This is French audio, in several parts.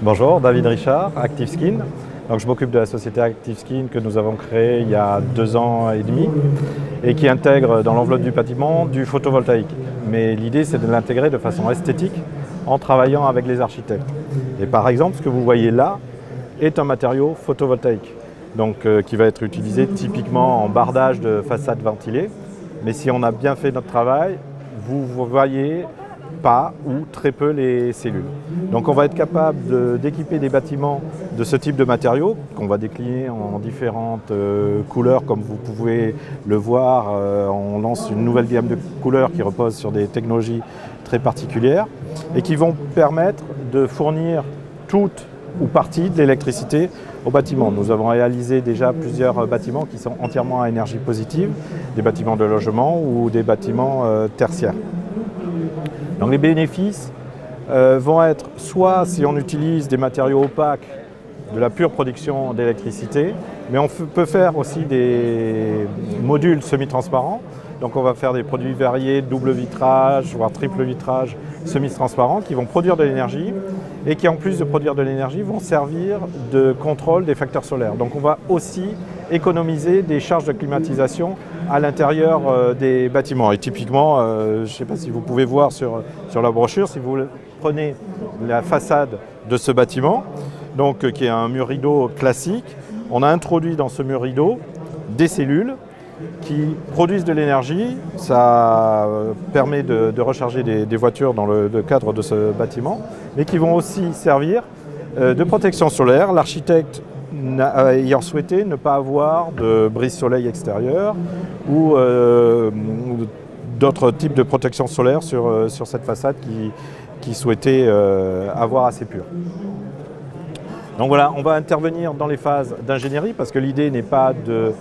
Bonjour, David Richard, ActiveSkin. Donc, je m'occupe de la société ActiveSkin que nous avons créée il y a 2 ans et demi et qui intègre dans l'enveloppe du bâtiment du photovoltaïque. Mais l'idée, c'est de l'intégrer de façon esthétique en travaillant avec les architectes. Et par exemple, ce que vous voyez là est un matériau photovoltaïque, donc qui va être utilisé typiquement en bardage de façades ventilées. Mais si on a bien fait notre travail, vous voyez pas ou très peu les cellules. Donc on va être capable d'équiper des bâtiments de ce type de matériaux qu'on va décliner en différentes couleurs comme vous pouvez le voir. On lance une nouvelle gamme de couleurs qui repose sur des technologies très particulières et qui vont permettre de fournir toute ou partie de l'électricité au bâtiment. Nous avons réalisé déjà plusieurs bâtiments qui sont entièrement à énergie positive, des bâtiments de logement ou des bâtiments tertiaires. Donc les bénéfices vont être soit si on utilise des matériaux opaques, de la pure production d'électricité, mais on peut faire aussi des modules semi-transparents. Donc on va faire des produits variés, double vitrage, voire triple vitrage, semi-transparents, qui vont produire de l'énergie et qui en plus de produire de l'énergie vont servir de contrôle des facteurs solaires. Donc on va aussi économiser des charges de climatisation à l'intérieur des bâtiments. Et typiquement, je ne sais pas si vous pouvez voir sur la brochure, si vous prenez la façade de ce bâtiment, donc, qui est un mur rideau classique, on a introduit dans ce mur rideau des cellules qui produisent de l'énergie. Ça permet de recharger des voitures dans le cadre de ce bâtiment, mais qui vont aussi servir de protection solaire. L'architecte ayant souhaité ne pas avoir de brise-soleil extérieur ou d'autres types de protection solaire sur cette façade qui souhaitait avoir assez pure. Donc voilà, on va intervenir dans les phases d'ingénierie parce que l'idée n'est pas de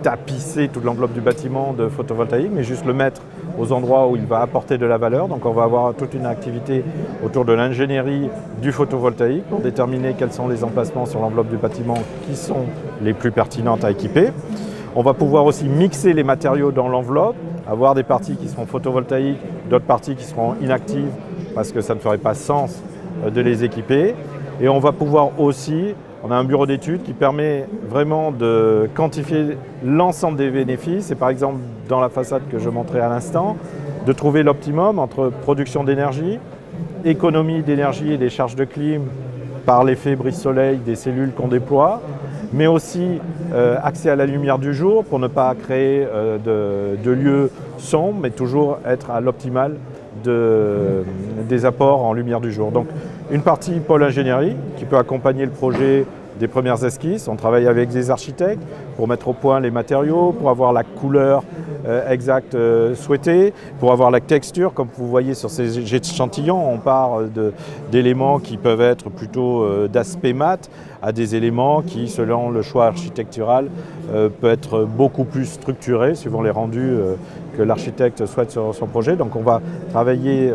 tapisser toute l'enveloppe du bâtiment de photovoltaïque, mais juste le mettre aux endroits où il va apporter de la valeur. Donc on va avoir toute une activité autour de l'ingénierie du photovoltaïque pour déterminer quels sont les emplacements sur l'enveloppe du bâtiment qui sont les plus pertinentes à équiper. On va pouvoir aussi mixer les matériaux dans l'enveloppe, avoir des parties qui seront photovoltaïques, d'autres parties qui seront inactives parce que ça ne ferait pas sens de les équiper. Et on va pouvoir aussi, on a un bureau d'études qui permet vraiment de quantifier l'ensemble des bénéfices. Et par exemple, dans la façade que je montrais à l'instant, de trouver l'optimum entre production d'énergie, économie d'énergie et des charges de clim par l'effet brise-soleil des cellules qu'on déploie, mais aussi accès à la lumière du jour pour ne pas créer de lieux sombres, mais toujours être à l'optimal des apports en lumière du jour. Donc une partie pôle ingénierie qui peut accompagner le projet des premières esquisses. On travaille avec des architectes pour mettre au point les matériaux, pour avoir la couleur exacte souhaitée, pour avoir la texture. Comme vous voyez sur ces échantillons, on part d'éléments qui peuvent être plutôt d'aspect mat à des éléments qui, selon le choix architectural, peut être beaucoup plus structurés suivant les rendus que l'architecte souhaite sur son projet. Donc on va travailler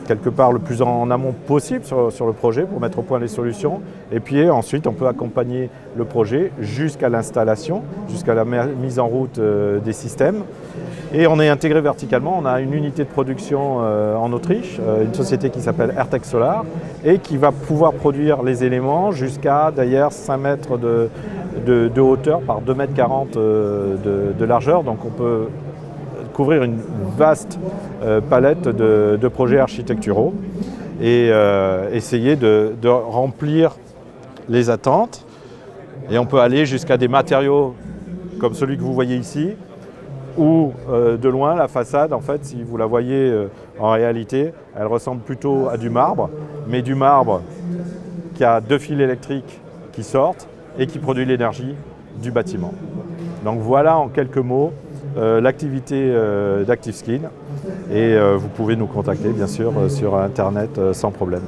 quelque part le plus en amont possible sur le projet pour mettre au point les solutions. Et puis ensuite, on peut accompagner le projet jusqu'à l'installation, jusqu'à la mise en route des systèmes. Et on est intégré verticalement. On a une unité de production en Autriche, une société qui s'appelle Airtech Solar et qui va pouvoir produire les éléments jusqu'à d'ailleurs 5 mètres de hauteur par 2,40 m de largeur. Donc on peut couvrir une vaste palette de projets architecturaux et essayer de remplir les attentes. Et on peut aller jusqu'à des matériaux comme celui que vous voyez ici, où de loin la façade, en fait, si vous la voyez en réalité, elle ressemble plutôt à du marbre, mais du marbre qui a 2 fils électriques qui sortent et qui produit l'énergie du bâtiment. Donc voilà en quelques mots l'activité d'ActiveSkin et vous pouvez nous contacter bien sûr sur internet sans problème.